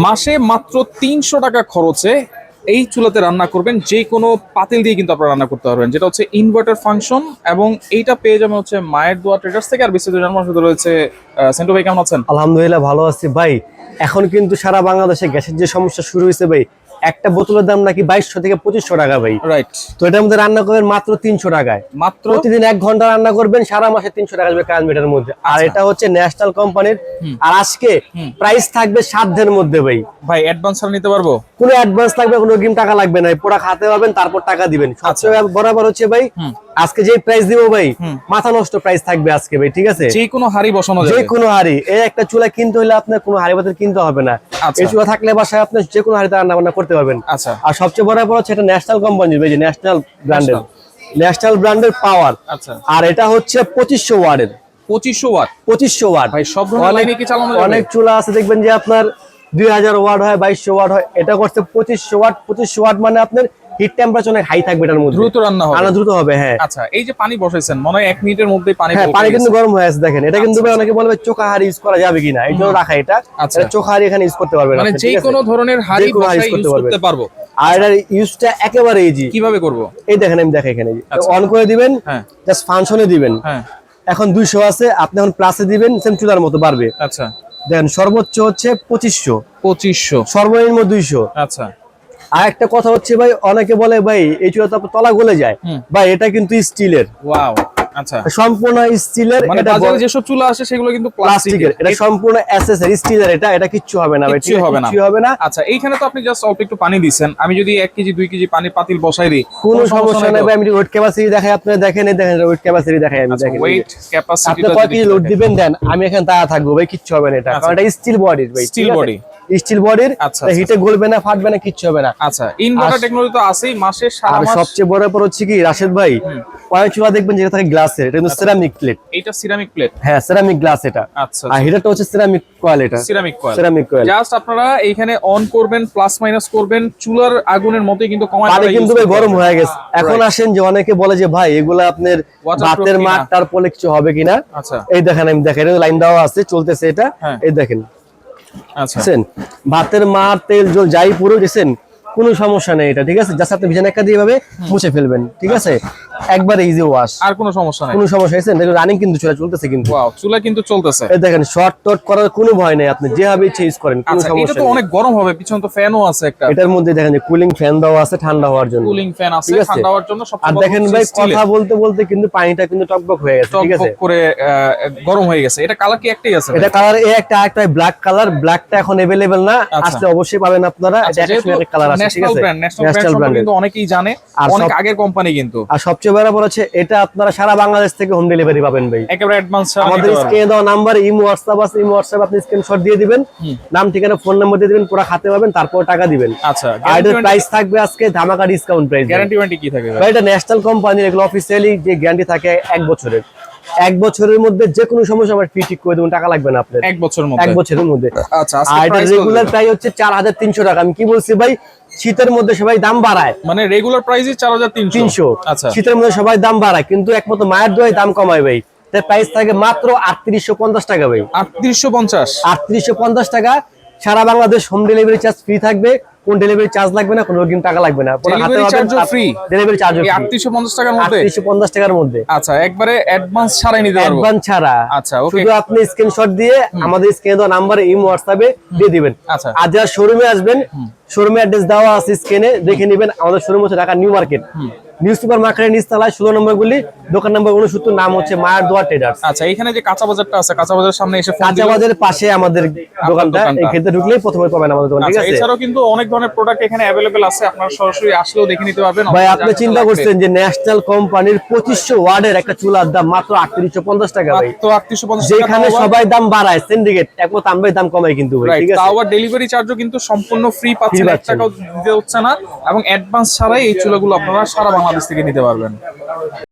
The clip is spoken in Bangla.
মাসে মাত্র ৩০০ টাকা খরচে এই চুলাতে রান্না করবেন, যে কোনো পাতিল দিয়ে কিন্তু আপনারা রান্না করতে পারবেন, যেটা হচ্ছে ইনভার্টার ফাংশন। এবং এইটা পেয়ে যাবেন হচ্ছে মায়ের দোয়া ট্রেডার্স থেকে। আর বিস্তারিত জানার সাথে রয়েছে সেন্টু ভাই, কেমন আছেন? আলহামদুলিল্লাহ ভালো আছি ভাই। এখন কিন্তু সারা বাংলাদেশে গ্যাসের যে সমস্যা শুরু হয়েছে ভাই, একটা বোতলের দাম নাকি 2200 থেকে 2500 টাকা ভাই। রাইট। তো এটার মধ্যে রান্না করবেন মাত্র 300 টাকায়। মাত্র প্রতিদিন 1 ঘন্টা রান্না করবেন, সারা মাসে 300 টাকা আসবে কারেন্ট মিটারের মধ্যে। আর এটা হচ্ছে ন্যাশনাল কোম্পানির। আর আজকে প্রাইস থাকবে সাধ্যের মধ্যে ভাই। ভাই অ্যাডভান্স ছাড়া নিতে পারবো? কোনো অ্যাডভান্স লাগবে, কোনো অগ্রিম টাকা লাগবে না, পুরো খাতে পাবেন তারপর টাকা দিবেন। সবচেয়ে বরাবর হচ্ছে ভাই আজকে যে প্রাইস দিব ভাই, মাথা নষ্ট প্রাইস থাকবে আজকে ভাই, ঠিক আছে? যে কোনো হাড়ি বসানো যাবে, যে কোনো হাড়ি। এই একটা চুলা কিনতে হলে আপনার কোনো হাড়ি পাতিল কিনতে হবে না। এই চুলা থাকলে বাসায় আপনি যে কোনো হাড়িতে রান্না বান্না করতে পারবেন। আচ্ছা। আর সবচেয়ে বড় হচ্ছে এটা ন্যাশনাল কোম্পানির ভাই, ন্যাশনাল ব্র্যান্ডের পাওয়ার। আচ্ছা। আর এটা হচ্ছে 2500 ওয়াটের। 2500 ওয়াট? 2500 ওয়াট ভাই সব ধরনের লাইনে কি চালানো যাবে? অনেক চুলা আছে দেখবেন যে আপনার 2000 ওয়াট হয়, 2200 ওয়াট হয়। এটা করছে 2500 ওয়াট। 2500 ওয়াট মানে আপনার হিট টেম্পারেচার অনেক হাই থাকবে, এটার মধ্যে দ্রুত রান্না হবে। রান্না দ্রুত হবে, হ্যাঁ। আচ্ছা, এই যে পানি বসাইছেন, মনে হয় 1 মিনিটের মধ্যেই পানি হ্যাঁ, পানি কিন্তু গরম হয়ে আছে দেখেন। এটা কিন্তু ভাই অনেকে বলবে চোখা হাড়ি ইউজ করা যাবে কিনা, এই জন্য রাখা এটা। এটা চোখা হাড়ি এখানে ইউজ করতে পারবেন, মানে যে কোনো ধরনের হাড়ি বসাই ইউজ করতে পারবো। আর এটার ইউজটা একেবারে ইজি। কিভাবে করব? এই দেখেন, আমি দেখাই এখানে। অন করে দিবেন, জাস্ট ফাংশনে দিবেন। হ্যাঁ, এখন 200 আছে, আপনি এখন প্লাসে দিবেন, সেম চুলার মতো বাড়বে। আচ্ছা। দেখেন সর্বোচ্চ হচ্ছে 2500, সর্বনিম্ন 200। আচ্ছা। আর একটা কথা হচ্ছে ভাই, অনেকে বলে ভাই এই চুলা তো তলা গলে যায়। ভাই এটা কিন্তু স্টিলের। ওয়াও। আচ্ছা, সম্পূর্ণ স্টিলের। মানে বাজারে যেসব চুলা আসে সেগুলো কিন্তু প্লাস্টিকের। এটা সম্পূর্ণ এসএসআর স্টিলের। এটা কিচ্ছু হবে না ভাই, কিচ্ছু হবে না। আচ্ছা, এইখানে তো আপনি জাস্ট অল্প একটু পানি দিবেন। আমি যদি 1 কেজি 2 কেজি পানি পাতিল বসাই দিই, কোনো সমস্যা নাই ভাই। আমি ওয়েট ক্যাপাসিটি দেখাই, আপনি দেখেন। এই দেখেন ওয়েট ক্যাপাসিটি দেখাই, আমি দেখেন ওয়েট ক্যাপাসিটি। আপনি কত কেজি লোড দিবেন দেন, আমি এখানে দাঁড়া থাকবো ভাই, কিচ্ছু হবে না। এটা কারণ এটা স্টিল বডির ভাই, স্টিল বডি, স্টিল বডির। হিটে গলবে না, ফাটবে না, কিচ্ছু হবে না। আচ্ছা, ইনভার্টার টেকনোলজি তো আছেই, মাসে সারা মাস। আর সবচেয়ে বড় ব্যাপার হচ্ছে কি রাশেদ ভাই, অনেক চুলা দেখবেন যেটা থাকে গ্লাসের, এটা কিন্তু সিরামিক প্লেট। এটা সিরামিক প্লেট? হ্যাঁ, সিরামিক গ্লাস এটা। আচ্ছা। আর হিটারটা হচ্ছে সিরামিক কয়েল। এটা সিরামিক কয়েল। জাস্ট আপনারা এইখানে অন করবেন, প্লাস মাইনাস করবেন, চুলার আগুনের মতোই কিন্তু কমায়। পানি কিন্তু ভাই গরম হয়ে গেছে। এখন আসেন যে অনেকে বলে যে ভাই এগুলা আপনার ভাতের মাঠ তার পরে কিছু হবে কিনা। আচ্ছা, এই দেখেন, আমি দেখেন লাইন দেওয়া আছে, চলতেছে এটা। এই দেখেন, আচ্ছা, ভাতের মাঠ তেল জল যাই পুরো দিয়েছেন, কোনো সমস্যা নেই এটা, ঠিক আছে? জাস্ট আপনি ভিজা একটা দিয়ে ভাবে মুছে ফেলবেন, ঠিক আছে? একবার ইজি ওয়াশ, আর কোনো সমস্যা নাই। কোনো সমস্যা হয়েছে দেখুন, রানিং কিন্তু চুলা চলতেছে কিন্তু। ওয়াও, চুলা কিন্তু চলতেছে। এই দেখেন, শর্ট টট করার কোনো ভয় নেই, আপনি যেভাবে ইচ্ছে ইউজ করেন, কোনো আচ্ছা, সমস্যা এটা তো নেই। অনেক গরম হবে, পিছনে তো ফ্যানও আছে একটা। এটার মধ্যে দেখেন যে কুলিং ফ্যান দেওয়া আছে ঠান্ডা হওয়ার জন্য। কুলিং ফ্যান আছে ঠান্ডা হওয়ার জন্য। আর দেখেন ভাই, কথা বলতে বলতে কিন্তু পানিটা কিন্তু টকবক হয়ে গেছে, ঠিক আছে? টকবক করে গরম হয়ে গেছে। এটা কালার কি একটাই আছে? এটা কালার একটা ব্ল্যাক কালার। ব্ল্যাকটা এখন अवेलेबल না, আসলে অবশ্যই পাবেন আপনারা। এটা একটা কালার আছে, ঠিক আছে? ন্যাশনাল ব্র্যান্ড কিন্তু অনেকেই জানে, অনেক আগের কোম্পানি কিন্তু। আর সবচেয়ে বড় ব্যাপার হচ্ছে এটা আপনারা সারা বাংলাদেশ থেকে হোম ডেলিভারি পাবেন ভাই, একেবারে অ্যাডভান্স। আমাদের স্ক্রিনে দেওয়া নাম্বার, ইমো হোয়াটসঅ্যাপ আছে, ইমো হোয়াটসঅ্যাপ আপনি স্ক্রিনশট দিয়ে দিবেন, নাম ঠিকানা ফোন নাম্বার দিয়ে দিবেন, পুরো খাতে পাবেন, তারপর টাকা দিবেন। আচ্ছা, আর এর প্রাইস থাকবে আজকে ধামাকা ডিসকাউন্ট প্রাইস। গ্যারান্টি কি থাকবে ভাই? এটা ন্যাশনাল কোম্পানির, এগুলো অফিশিয়ালি যে গ্যারান্টি থাকে 1 বছরের। 1 বছরের মধ্যে যে কোনো সমস্যা আমরা ফ্রি ঠিক করে দেব, টাকা লাগবে না আপনার। 1 বছরের মধ্যে? 1 বছরের মধ্যে। আচ্ছা, আর এটা রেগুলার প্রাইস হচ্ছে 4300 টাকা। আমি কি বলছি ভাই, শীতের মধ্যে সবাই দাম বাড়ায়, মানে রেগুলার প্রাইসই 4300। আচ্ছা, শীতের মধ্যে সবাই দাম বাড়ায়, কিন্তু একমাত্র মায়ের দোয়ায় দাম কমায় ভাই। তার প্রাইস থাকে মাত্র 3850 টাকা ভাই। 3850 টাকা। সারা Bangladesh home delivery charge free থাকবে, কোন ডেলিভারি চার্জ লাগবে না, কোনো অগ্রিম টাকা লাগবে না, ডেলিভারি চার্জও ফ্রি। ডেলিভারি চার্জও ফ্রি 3850 টাকার মধ্যে। 3850 টাকার মধ্যে। আচ্ছা, একবারে অ্যাডভান্স ছাড়াই নিতে পারবো? অ্যাডভান্স ছাড়া। আচ্ছা, ওকে। শুধু আপনি স্ক্রিনশট দিয়ে আমাদের স্ক্রিনে দেওয়া নম্বরে ইমো হোয়াটসঅ্যাপে দিয়ে দিবেন। আচ্ছা। আর যারা শোরুমে আসবেন, শোরুমে অ্যাড্রেস দেওয়া আছে স্ক্রিনে, দেখে নেবেন। আমাদের শোরুম হচ্ছে Dhaka new market, new super মার্কেটের নিচতলায় 16 নম্বর গলি, দোকান নম্বর 69, নাম হচ্ছে মায়ের দোয়া ট্রেডার্স। আচ্ছা, এখানে যে কাঁচা বাজারটা আছে, কাঁচা বাজারের সামনে এসে কাঁচা বাজারের পাশে আমাদের দোকানটা, এই ক্ষেত্রে ঢুকলেই প্রথমে পাবেন আমাদের দোকান, ঠিক আছে? এছাড়াও কিন্তু অনেক ধরনের প্রোডাক্ট এখানে अवेलेबल আছে, আপনারা সরাসরি আসলেও দেখে নিতে পারবেন। ভাই, আপনি চিন্তা করছেন যে ন্যাশনাল কোম্পানির 2500 ওয়াটের একটা চুলার দাম মাত্র 3850 টাকা ভাই। তো 3850 টাকা, যেখানে সবাই দাম বাড়ায়, সিন্ডিকেট একমত আমরাই দাম কমাই কিন্তু ভাই, ঠিক আছে? তাও আবার ডেলিভারি চার্জও কিন্তু সম্পূর্ণ ফ্রি পাচ্ছেন, 1 টাকাও দিতে হচ্ছে না, এবং অ্যাডভান্স ছাড়াই এই চুলাগুলো আপনারা সারা বাংলাদেশ থেকে নিতে পারবেন।